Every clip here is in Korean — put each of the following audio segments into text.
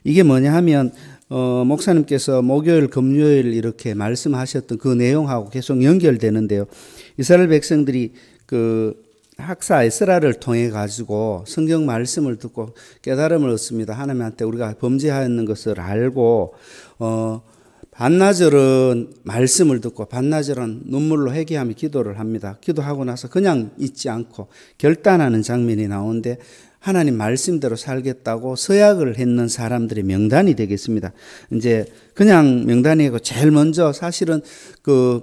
이게 뭐냐 하면 목사님께서 목요일, 금요일 이렇게 말씀하셨던 그 내용하고 계속 연결되는데요. 이스라엘 백성들이 그 학사 에스라를 통해 가지고 성경 말씀을 듣고 깨달음을 얻습니다. 하나님한테 우리가 범죄하였는 것을 알고 반나절은 말씀을 듣고 반나절은 눈물로 회개하며 기도를 합니다. 기도하고 나서 그냥 잊지 않고 결단하는 장면이 나오는데 하나님 말씀대로 살겠다고 서약을 했는 사람들의 명단이 되겠습니다. 이제 그냥 명단이고 제일 먼저 사실은 그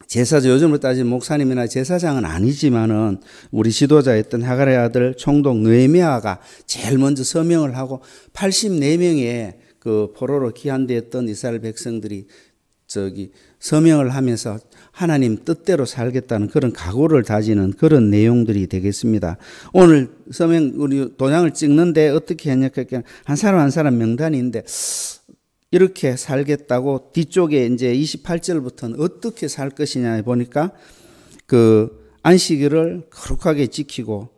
제사장, 요즘으로 따지면 목사님이나 제사장은 아니지만은 우리 지도자였던 하갈의 아들 총독 느헤미야가 제일 먼저 서명을 하고 84명의 그 포로로 귀환되었던 이스라엘 백성들이 서명을 하면서 하나님 뜻대로 살겠다는 그런 각오를 다지는 그런 내용들이 되겠습니다. 오늘 서명 우리 도장을 찍는데 어떻게 했냐 그러니까 한 사람 한 사람 명단인데 이렇게 살겠다고 뒤쪽에 이제 28절부터는 어떻게 살 것이냐 보니까 그 안식일을 거룩하게 지키고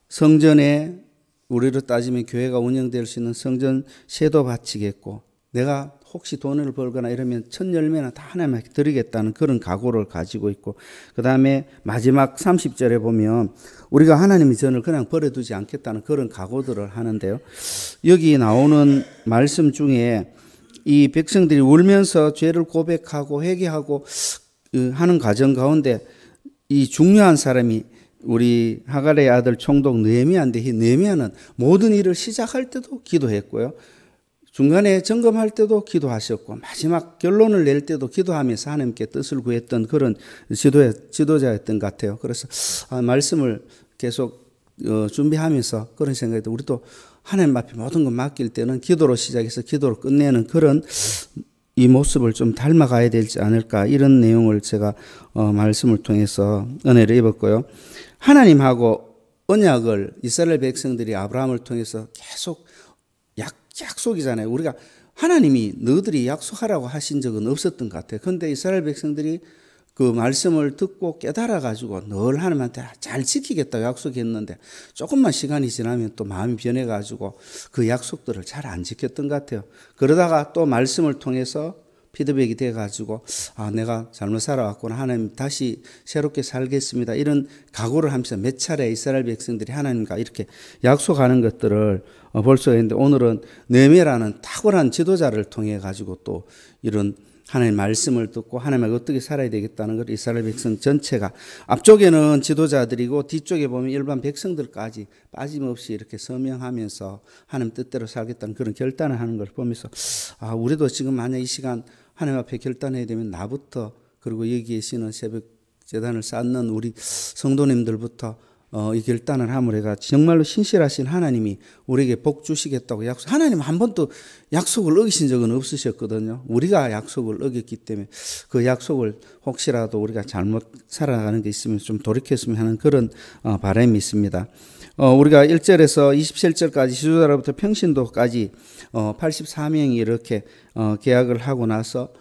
성전에 우리로 따지면 교회가 운영될 수 있는 성전 세도 바치겠고 내가 혹시 돈을 벌거나 이러면 첫 열매는 다 하나님께 드리겠다는 그런 각오를 가지고 있고 그 다음에 마지막 30절에 보면 우리가 하나님의 전을 그냥 버려두지 않겠다는 그런 각오들을 하는데요. 여기 나오는 말씀 중에 이 백성들이 울면서 죄를 고백하고 회개하고 하는 과정 가운데 이 중요한 사람이 우리 하갈의 아들 총독 느헤미야인데 이 느헤미야는 모든 일을 시작할 때도 기도했고요. 중간에 점검할 때도 기도하셨고 마지막 결론을 낼 때도 기도하면서 하나님께 뜻을 구했던 그런 지도자였던 것 같아요. 그래서 말씀을 계속 준비하면서 그런 생각이 들어요. 우리도 하나님 앞에 모든 걸 맡길 때는 기도로 시작해서 기도로 끝내는 그런 이 모습을 좀 닮아가야 되지 않을까 이런 내용을 제가 말씀을 통해서 은혜를 입었고요. 하나님하고 언약을 이스라엘 백성들이 아브라함을 통해서 계속 약속이잖아요. 우리가 하나님이 너희들이 약속하라고 하신 적은 없었던 것 같아요. 그런데 이스라엘 백성들이 그 말씀을 듣고 깨달아가지고 늘 하나님한테 잘 지키겠다고 약속했는데 조금만 시간이 지나면 또 마음이 변해가지고 그 약속들을 잘 안 지켰던 것 같아요. 그러다가 또 말씀을 통해서 피드백이 돼가지고 내가 잘못 살아왔구나. 하나님 다시 새롭게 살겠습니다. 이런 각오를 하면서 몇 차례 이스라엘 백성들이 하나님과 이렇게 약속하는 것들을 볼 수가 있는데 오늘은 느헤미야라는 탁월한 지도자를 통해 가지고 또 이런 하나님의 말씀을 듣고 하나님과 어떻게 살아야 되겠다는 걸 이스라엘 백성 전체가 앞쪽에는 지도자들이고 뒤쪽에 보면 일반 백성들까지 빠짐없이 이렇게 서명하면서 하나님 뜻대로 살겠다는 그런 결단을 하는 걸 보면서 우리도 지금 만약 이 시간 하나님 앞에 결단해야 되면 나부터 그리고 여기 계시는 새벽 제단을 쌓는 우리 성도님들부터 이 결단을 함으로 해가 정말로 신실하신 하나님이 우리에게 복 주시겠다고 약속. 하나님 한 번도 약속을 어기신 적은 없으셨거든요. 우리가 약속을 어겼기 때문에 그 약속을 혹시라도 우리가 잘못 살아가는 게 있으면 좀 돌이켰으면 하는 그런 바람이 있습니다. 우리가 1절에서 27절까지 지도자로부터 평신도까지 84명이 이렇게 계약을 하고 나서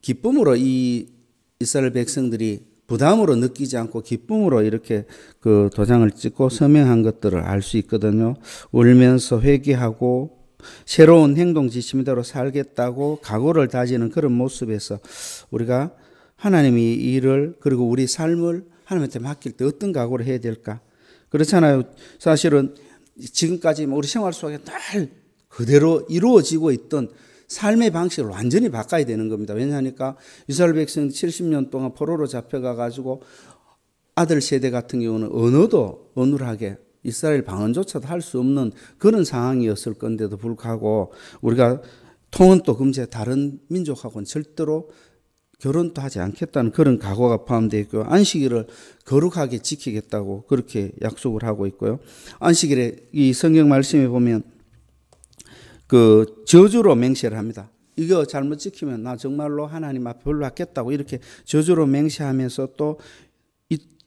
기쁨으로 이 이스라엘 백성들이 부담으로 느끼지 않고 기쁨으로 이렇게 그 도장을 찍고 서명한 것들을 알 수 있거든요. 울면서 회개하고 새로운 행동 지침대로 살겠다고 각오를 다지는 그런 모습에서 우리가 하나님이 이 일을 그리고 우리 삶을 하나님한테 맡길 때 어떤 각오를 해야 될까? 그렇잖아요. 사실은 지금까지 우리 생활 속에 늘 그대로 이루어지고 있던 삶의 방식을 완전히 바꿔야 되는 겁니다. 왜냐하니까 이스라엘 백성 70년 동안 포로로 잡혀가 가지고 아들 세대 같은 경우는 언어도 어눌하게 이스라엘 방언조차도 할 수 없는 그런 상황이었을 건데도 불구하고 우리가 통은 또 금세 다른 민족하고는 절대로 결혼도 하지 않겠다는 그런 각오가 포함되어 있고요. 안식일을 거룩하게 지키겠다고 그렇게 약속을 하고 있고요. 안식일에 이 성경 말씀에 보면 그 저주로 맹세를 합니다. 이거 잘못 지키면 나 정말로 하나님 앞에 벌받겠다고 이렇게 저주로 맹세하면서 또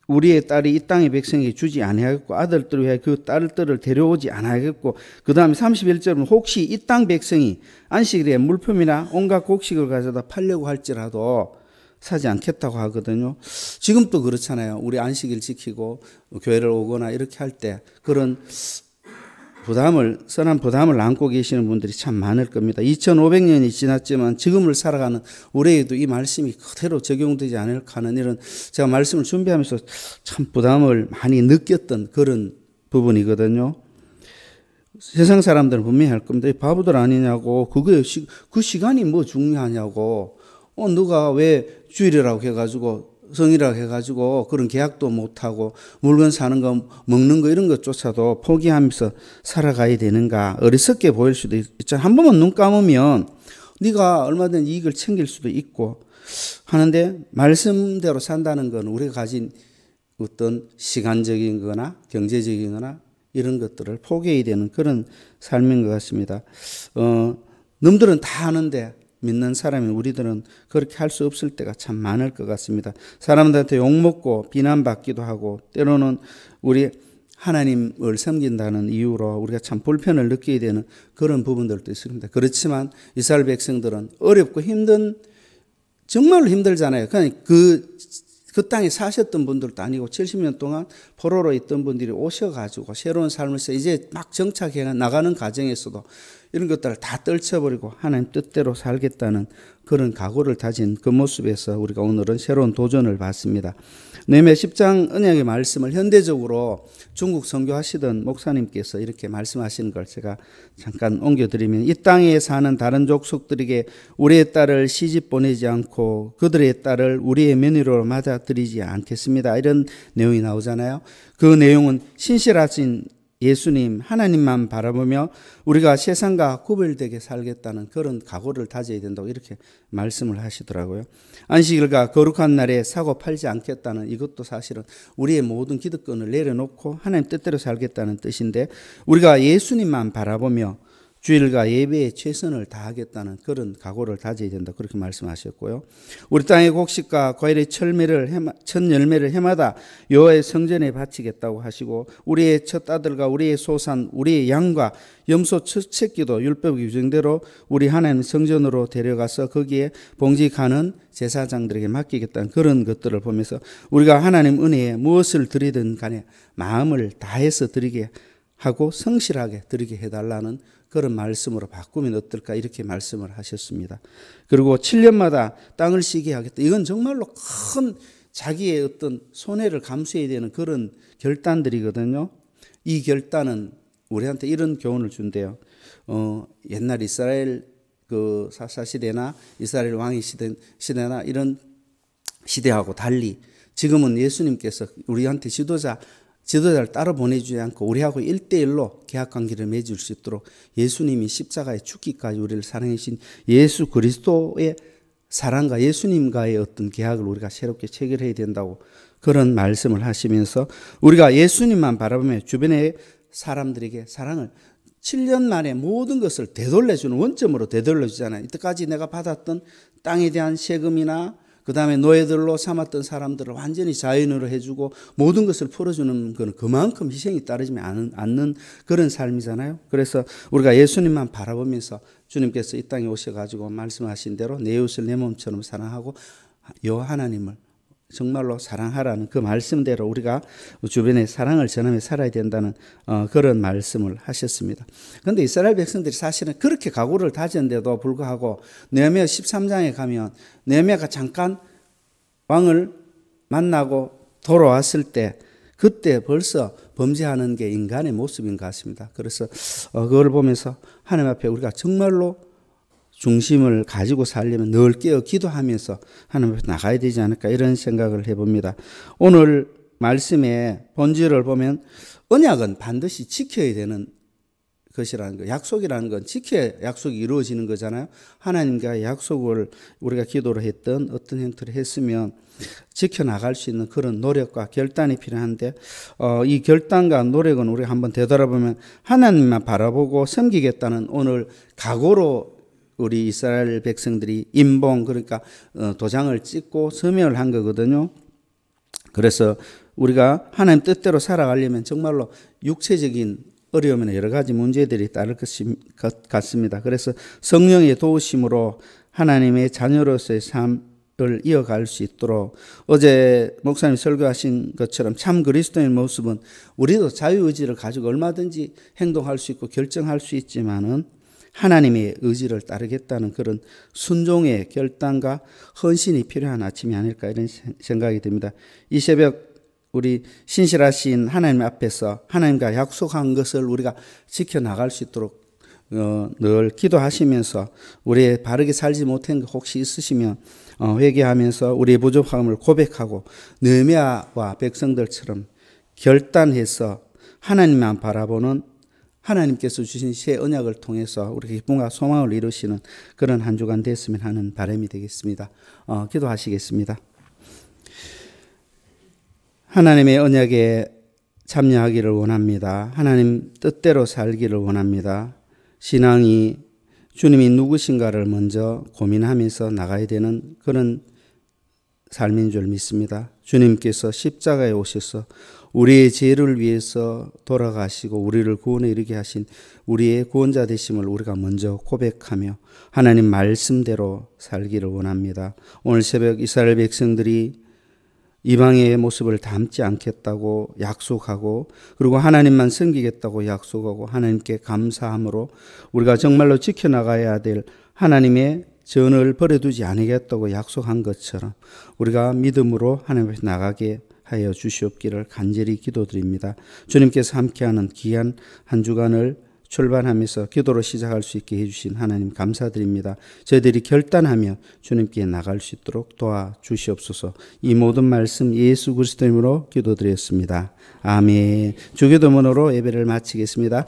우리의 딸이 이 땅의 백성에게 주지 아니하겠고 아들들을 위하여 그 딸들을 데려오지 않아야겠고 그 다음에 31절은 혹시 이 땅 백성이 안식일에 물품이나 온갖 곡식을 가져다 팔려고 할지라도 사지 않겠다고 하거든요. 지금도 그렇잖아요. 우리 안식일 지키고 교회를 오거나 이렇게 할 때 그런 선한 부담을 안고 계시는 분들이 참 많을 겁니다. 2500년이 지났지만 지금을 살아가는 우리에게도 이 말씀이 그대로 적용되지 않을까 하는 이런 제가 말씀을 준비하면서 참 부담을 많이 느꼈던 그런 부분이거든요. 세상 사람들은 분명히 할 겁니다. 바보들 아니냐고, 그 시간이 뭐 중요하냐고, 누가 왜 주일이라고 해가지고 성이라고 해가지고 그런 계약도 못하고 물건 사는 거 먹는 거 이런 것조차도 포기하면서 살아가야 되는가. 어리석게 보일 수도 있죠. 한 번만 눈 감으면 네가 얼마든지 이익을 챙길 수도 있고 하는데 말씀대로 산다는 건 우리가 가진 어떤 시간적인 거나 경제적인 거나 이런 것들을 포기해야 되는 그런 삶인 것 같습니다. 놈들은 다 아는데 믿는 사람인 우리들은 그렇게 할 수 없을 때가 참 많을 것 같습니다. 사람들한테 욕먹고 비난받기도 하고 때로는 우리 하나님을 섬긴다는 이유로 우리가 참 불편을 느끼게 되는 그런 부분들도 있습니다. 그렇지만 이스라엘 백성들은 어렵고 정말로 힘들잖아요. 그러니까 그 땅에 사셨던 분들도 아니고 70년 동안 포로로 있던 분들이 오셔가지고 새로운 삶을 이제 막 정착해 나가는 과정에서도 이런 것들을 다 떨쳐버리고 하나님 뜻대로 살겠다는 그런 각오를 다진 그 모습에서 우리가 오늘은 새로운 도전을 받습니다. 느헤미야 10장 언약의 말씀을 현대적으로 중국 선교하시던 목사님께서 이렇게 말씀하시는 걸 제가 잠깐 옮겨드리면, 이 땅에 사는 다른 족속들에게 우리의 딸을 시집 보내지 않고 그들의 딸을 우리의 며느리로 맞아들이지 않겠습니다. 이런 내용이 나오잖아요. 그 내용은 신실하신 예수님 하나님만 바라보며 우리가 세상과 구별되게 살겠다는 그런 각오를 다져야 된다고 이렇게 말씀을 하시더라고요. 안식일과 거룩한 날에 사고 팔지 않겠다는 이것도 사실은 우리의 모든 기득권을 내려놓고 하나님 뜻대로 살겠다는 뜻인데, 우리가 예수님만 바라보며 주일과 예배에 최선을 다하겠다는 그런 각오를 다져야 된다 그렇게 말씀하셨고요. 우리 땅의 곡식과 과일의 첫 열매를 해마다 여호와의 성전에 바치겠다고 하시고, 우리의 첫 아들과 우리의 소산 우리의 양과 염소 첫 새끼도 율법 규정대로 우리 하나님 성전으로 데려가서 거기에 봉직하는 제사장들에게 맡기겠다는 그런 것들을 보면서 우리가 하나님 은혜에 무엇을 드리든 간에 마음을 다해서 드리게 하고 성실하게 드리게 해달라는 그런 말씀으로 바꾸면 어떨까 이렇게 말씀을 하셨습니다. 그리고 7년마다 땅을 쉬게 하겠다. 이건 정말로 큰 자기의 어떤 손해를 감수해야 되는 그런 결단들이거든요. 이 결단은 우리한테 이런 교훈을 준대요. 옛날 이스라엘 그 사사 시대나 이스라엘 왕의 시대나 이런 시대하고 달리 지금은 예수님께서 우리한테 지도자를 따로 보내주지 않고 우리하고 1대1로 계약관계를 맺을 수 있도록 예수님이 십자가에 죽기까지 우리를 사랑하신 예수 그리스도의 사랑과 예수님과의 어떤 계약을 우리가 새롭게 체결해야 된다고 그런 말씀을 하시면서 우리가 예수님만 바라보며 주변의 사람들에게 사랑을 7년 만에 모든 것을 되돌려주는 원점으로 되돌려주잖아요. 이때까지 내가 받았던 땅에 대한 세금이나 그 다음에 노예들로 삼았던 사람들을 완전히 자연으로 해주고 모든 것을 풀어주는 건 그만큼 희생이 따르지 않는 그런 삶이잖아요. 그래서 우리가 예수님만 바라보면서 주님께서 이 땅에 오셔가지고 말씀하신 대로 내 이웃을 내 몸처럼 사랑하고 여호와 하나님을 정말로 사랑하라는 그 말씀대로 우리가 주변에 사랑을 전하며 살아야 된다는 그런 말씀을 하셨습니다. 그런데 이스라엘 백성들이 사실은 그렇게 각오를 다졌는데도 불구하고 느헤미야 13장에 가면 느헤미야가 잠깐 왕을 만나고 돌아왔을 때 그때 벌써 범죄하는 게 인간의 모습인 것 같습니다. 그래서 그걸 보면서 하나님 앞에 우리가 정말로 중심을 가지고 살려면 늘 깨어 기도하면서 하나님 앞에 나가야 되지 않을까 이런 생각을 해봅니다. 오늘 말씀의 본질을 보면 언약은 반드시 지켜야 되는 것이라는 거, 약속이라는 건 지켜야 약속이 이루어지는 거잖아요. 하나님과의 약속을 우리가 기도를 했던 어떤 형태로 했으면 지켜나갈 수 있는 그런 노력과 결단이 필요한데 이 결단과 노력은 우리가 한번 되돌아보면 하나님만 바라보고 섬기겠다는 오늘 각오로 우리 이스라엘 백성들이 임봉 그러니까 도장을 찍고 서명을 한 거거든요. 그래서 우리가 하나님 뜻대로 살아가려면 정말로 육체적인 어려움이나 여러 가지 문제들이 따를 것 같습니다. 그래서 성령의 도우심으로 하나님의 자녀로서의 삶 를 이어갈 수 있도록 어제 목사님 설교하신 것처럼 참 그리스도인 모습은 우리도 자유의지를 가지고 얼마든지 행동할 수 있고 결정할 수 있지만은 하나님의 의지를 따르겠다는 그런 순종의 결단과 헌신이 필요한 아침이 아닐까 이런 생각이 듭니다. 이 새벽 우리 신실하신 하나님 앞에서 하나님과 약속한 것을 우리가 지켜나갈 수 있도록 늘 기도하시면서 우리의 바르게 살지 못한 것 혹시 있으시면 회개하면서 우리의 부족함을 고백하고 느헤미야와 백성들처럼 결단해서 하나님만 바라보는 하나님께서 주신 새 언약을 통해서 우리 기쁨과 소망을 이루시는 그런 한 주간 됐으면 하는 바람이 되겠습니다. 기도하시겠습니다. 하나님의 언약에 참여하기를 원합니다. 하나님 뜻대로 살기를 원합니다. 신앙이 주님이 누구신가를 먼저 고민하면서 나가야 되는 그런 삶인 줄 믿습니다. 주님께서 십자가에 오셔서 우리의 죄를 위해서 돌아가시고 우리를 구원에 이르게 하신 우리의 구원자 되심을 우리가 먼저 고백하며 하나님 말씀대로 살기를 원합니다. 오늘 새벽 이스라엘 백성들이 이방의 모습을 닮지 않겠다고 약속하고 그리고 하나님만 섬기겠다고 약속하고 하나님께 감사함으로 우리가 정말로 지켜나가야 될 하나님의 전을 버려두지 않겠다고 약속한 것처럼 우리가 믿음으로 하나님 앞에 나가게 하여 주시옵기를 간절히 기도드립니다. 주님께서 함께하는 귀한 한 주간을 출발하면서 기도로 시작할 수 있게 해주신 하나님 감사드립니다. 저희들이 결단하며 주님께 나갈 수 있도록 도와주시옵소서. 이 모든 말씀 예수 그리스도 이름으로 기도드렸습니다. 아멘. 주기도문으로 예배를 마치겠습니다.